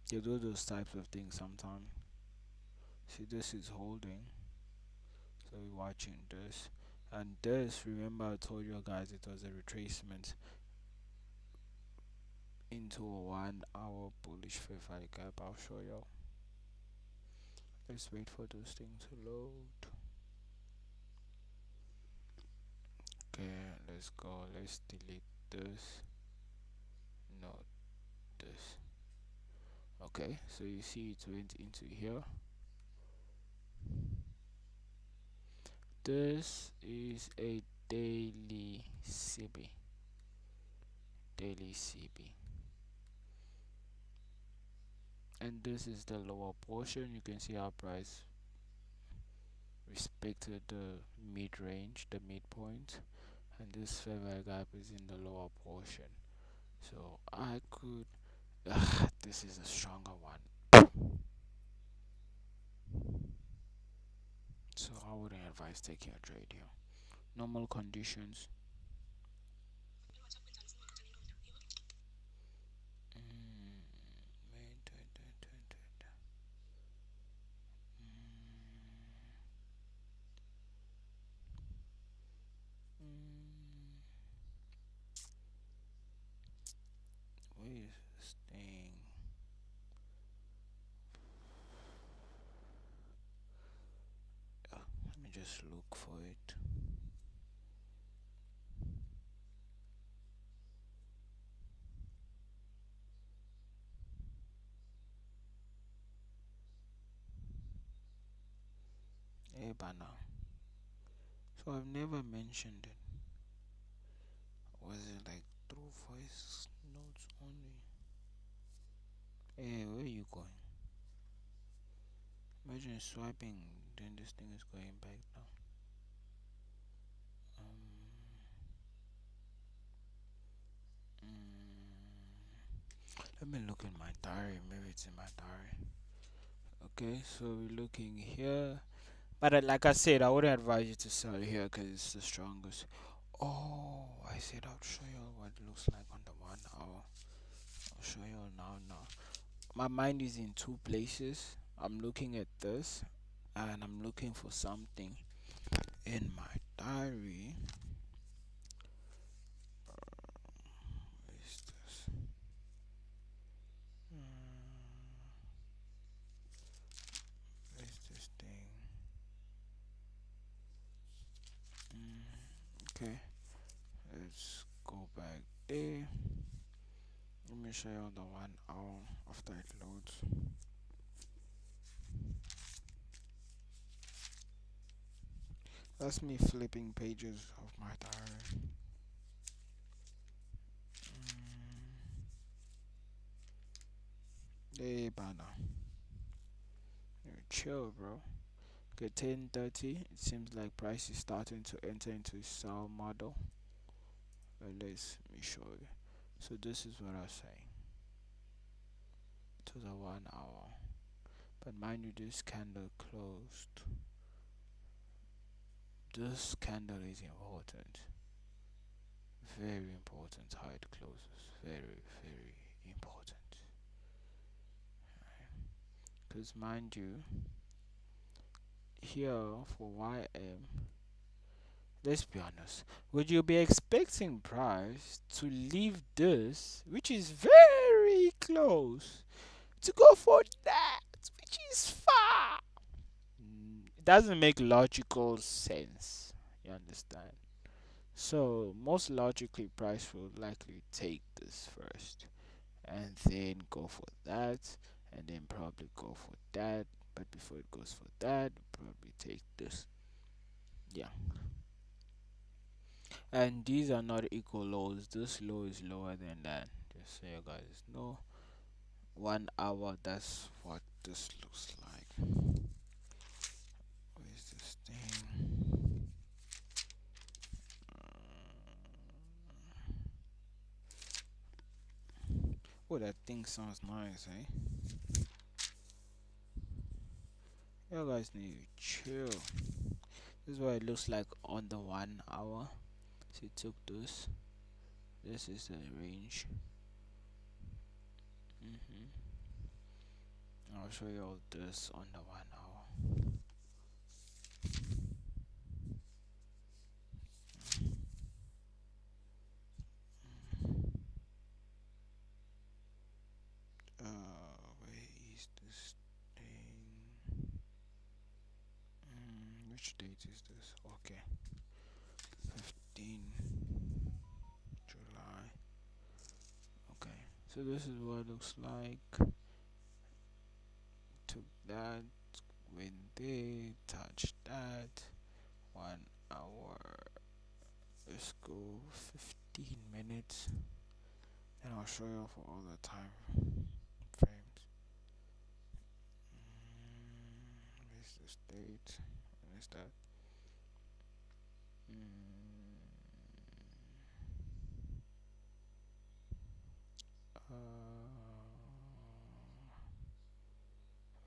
they do those types of things sometimes. See, this is holding, so we're watching this, and this. Remember, I told you guys it was a retracement into a 1 hour bullish fair value gap. I'll show you. Let's wait for those things to load. Okay, let's go. Let's delete this. Not this. Okay, so you see it went into here. This is a daily CB. Daily CB. And this is the lower portion. You can see our price respected the mid range, the midpoint, and this fair value gap is in the lower portion. So I could this is a stronger one. So I wouldn't advise taking a trade here. Normal conditions. Wait. Where is this thing? Let me just look for it. Ebana. So I've never mentioned it. Was it like through voice notes only? Hey, where are you going? Imagine swiping, then this thing is going back now. Let me look in my diary. Maybe it's in my diary. Okay, so we're looking here. But like I said, I wouldn't advise you to sell here because it's the strongest. Oh, I said I'll show you what it looks like on the 1 hour. I'll show you now. My mind is in two places. I'm looking at this and I'm looking for something in my diary. What is this? What is this thing? Okay, let's go back there. Let me show you the 1 hour after it loads. That's me flipping pages of my diary. Hey, banner. Chill, bro. Okay, 10:30. It seems like price is starting to enter into sell model. Let me show you. So this is what I say to the 1 hour. But mind you, this candle closed. This candle is important. Very important how it closes. Very, very important. Because mind you, here for YM, let's be honest, would you be expecting price to leave this, which is very close, to go for that, which is far? It doesn't make logical sense. You understand? So most logically, price will likely take this first, and then go for that, and then probably go for that. But before it goes for that, probably take this. Yeah. And these are not equal lows. This low is lower than that. Just so you guys know. 1 hour, that's what this looks like. Where's this thing? Oh, that thing sounds nice, eh? You guys need to chill. This is what it looks like on the 1 hour. So it took this. This is the range. I'll show you all this on the 1 hour. Where is this thing? Which date is this? Okay, 15 July. Okay, so this is what it looks like. Took that, went there, touched that. 1 hour. Let's go 15 minutes. And I'll show you for all the time frames. Where's this date? When is that?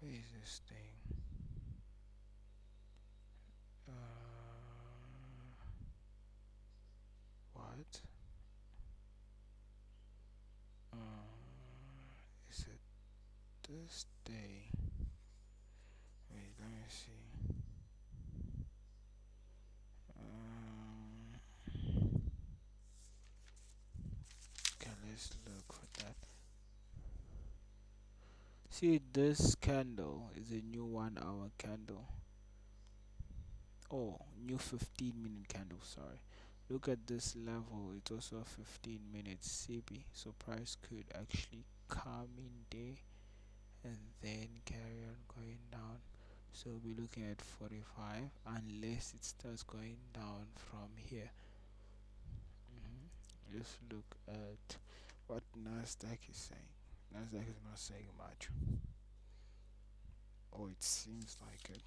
Where is this thing? What? Is it this day? Wait, let me see. Okay, let's look for that. See, this candle is a new 1 hour candle. Oh, new 15-minute candle, sorry. Look at this level, it's also a 15-minute CB, so price could actually come in there and then carry on going down. So we're looking at 45 unless it starts going down from here. Just look at what Nasdaq is saying. Nasdaq is not saying much. Oh, it seems like it.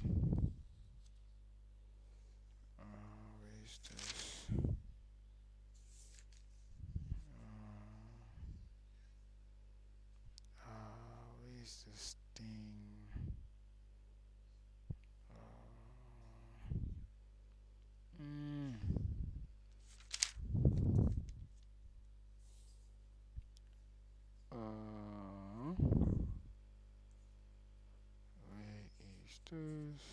Where is this? Where is this thing? Mm. Where is this?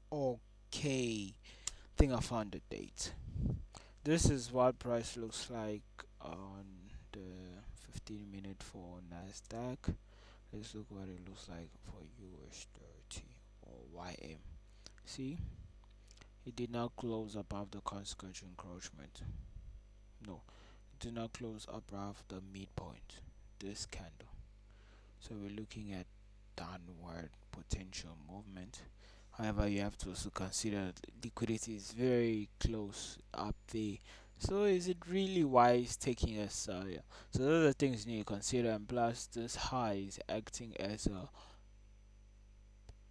Okay, think I found the date. This is what price looks like on the 15-minute for Nasdaq. Let's look what it looks like for US 30 or YM. See, it did not close above the consequential encroachment. No, it did not close above the midpoint. This candle. So we're looking at downward potential movement. However, you have to also consider liquidity is very close up there. So is it really wise taking a sell? So those are the things you need to consider, and plus this high is acting as a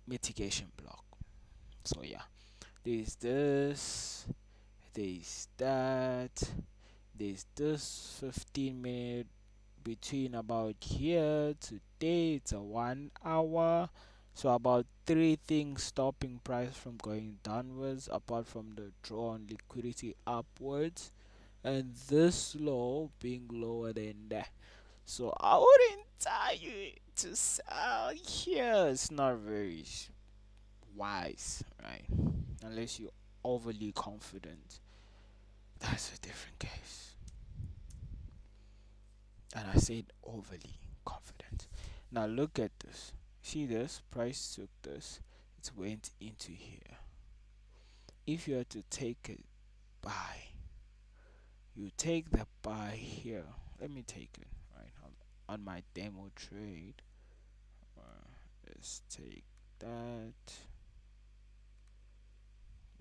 mitigation block. So yeah, there's this, there's that, there's this 15-minute between about here to there. It's a 1 hour. So about three things stopping price from going downwards apart from the draw on liquidity upwards, and this low being lower than that. So I wouldn't tell you to sell here. It's not very wise, right? Unless you're overly confident. That's a different case. And I said overly confident. Now look at this. See this? Price took this. It went into here. If you are to take a buy, you take the buy here. Let me take it right on my demo trade. Let's take that.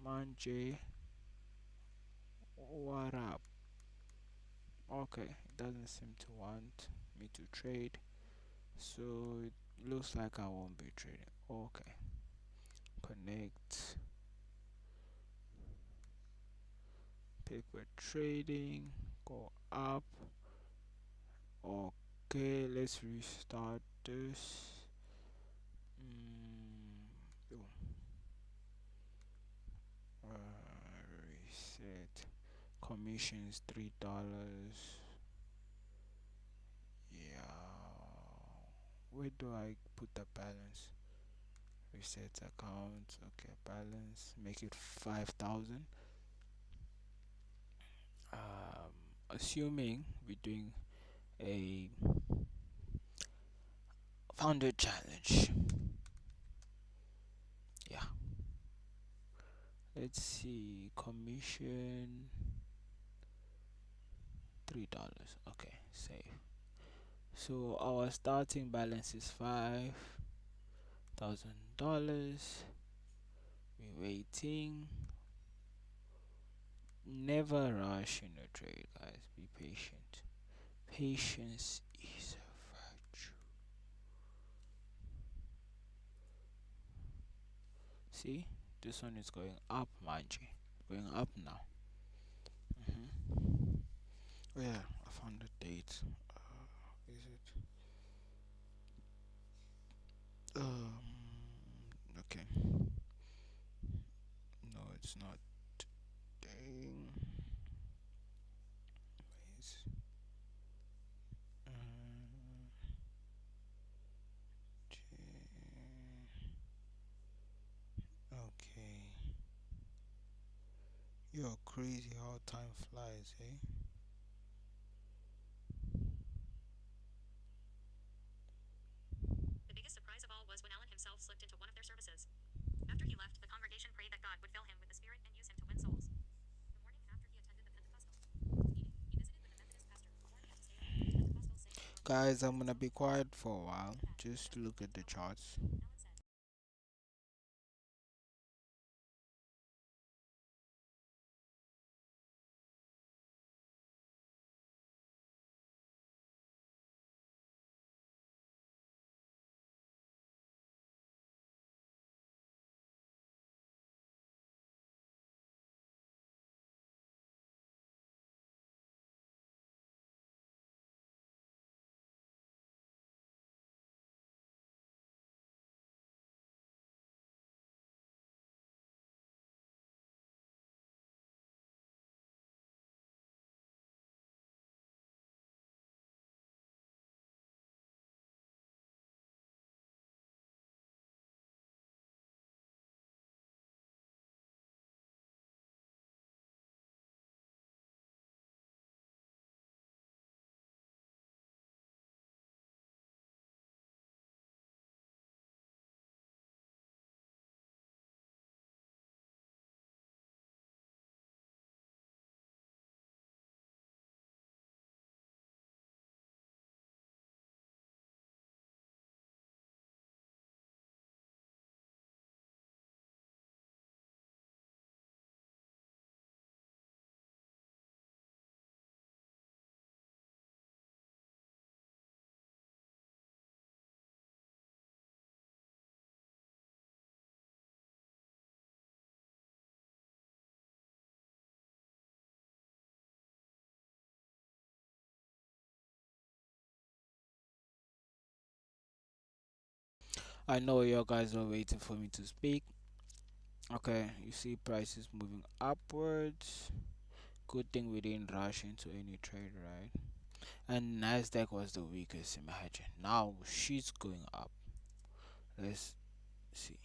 Manje, what up? Okay, it doesn't seem to want me to trade, so it looks like I won't be trading. Okay, connect, paper trading, go up. Okay, let's restart this. Boom. Reset. Commissions $3. Yeah. Where do I put the balance? Reset account. Okay, balance. Make it 5,000. Assuming we're doing a founder challenge. Yeah. Let's see. Commission $3. Okay, save. So our starting balance is $5,000. We're waiting. Never rush in a trade, guys. Be patient. Patience is a virtue. See, this one is going up, mind you. Going up now. Oh yeah, I found the date. Is it? Okay. No, it's not. Dang. Wait. Uh, You're crazy how time flies, eh? The biggest surprise of all was when Alan himself slipped into one of their services. After he left, the congregation prayed that God would fill him with the Spirit and use him to win souls. The morning after he attended the Pentecostal meeting, he visited with the Methodist pastor before he had to stay overnight. Pentecostal saying the Lord Guys, I'm gonna be quiet for a while. Just look at the charts. Alan said. I know you guys are waiting for me to speak. Okay, you see prices moving upwards. Good thing we didn't rush into any trade, right? And Nasdaq was the weakest. Imagine now she's going up. Let's see.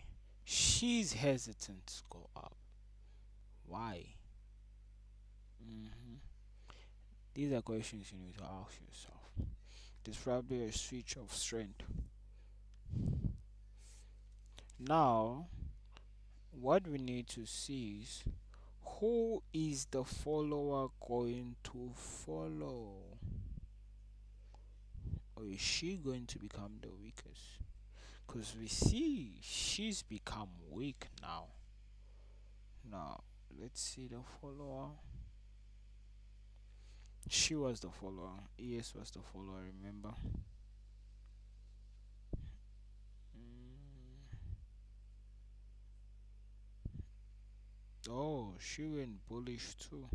She's hesitant to go up. Why? hmm These are questions you need to ask yourself. There's probably a switch of strength. Now, what we need to see is who is the follower going to follow? Or is she going to become the weakest? Because we see she's become weak now. Now, let's see the follower. She was the follower. ES was the follower, remember? Mm. Oh, she went bullish too.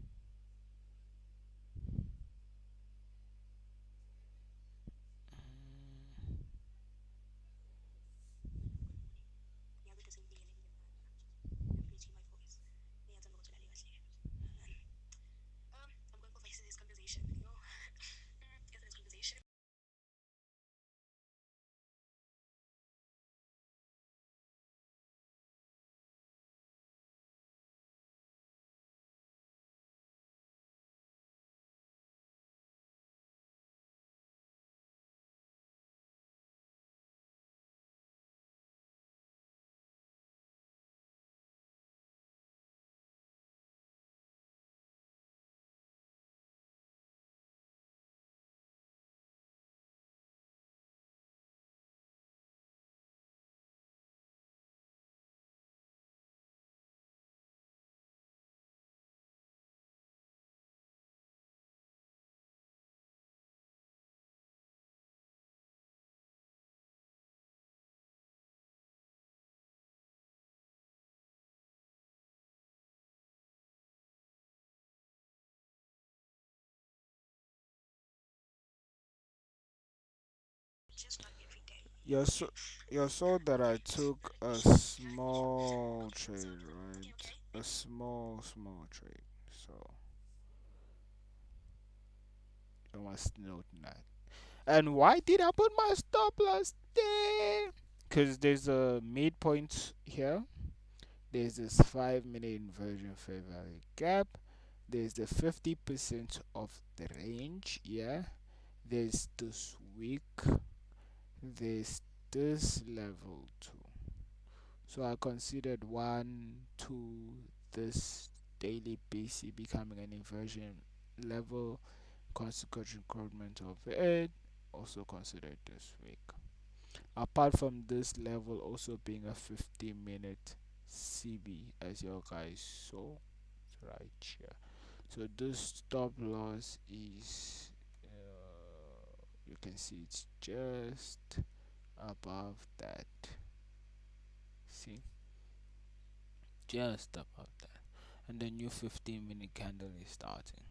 Mm. You saw that I took a small trade, right? A small trade. So you must note that. And why did I put my stop loss there? Because there's a midpoint here. There's this 5 minute inversion fair value gap. There's the 50% of the range. Yeah. There's this week. There's this level too. So I considered 1, 2, this daily BC becoming an inversion level, consequential increment of it. Also considered this week. Apart from this level also being a 50-minute CB, as you guys saw right here. So this stop loss is you can see it's just above that. See, just above that, and the new 15-minute candle is starting.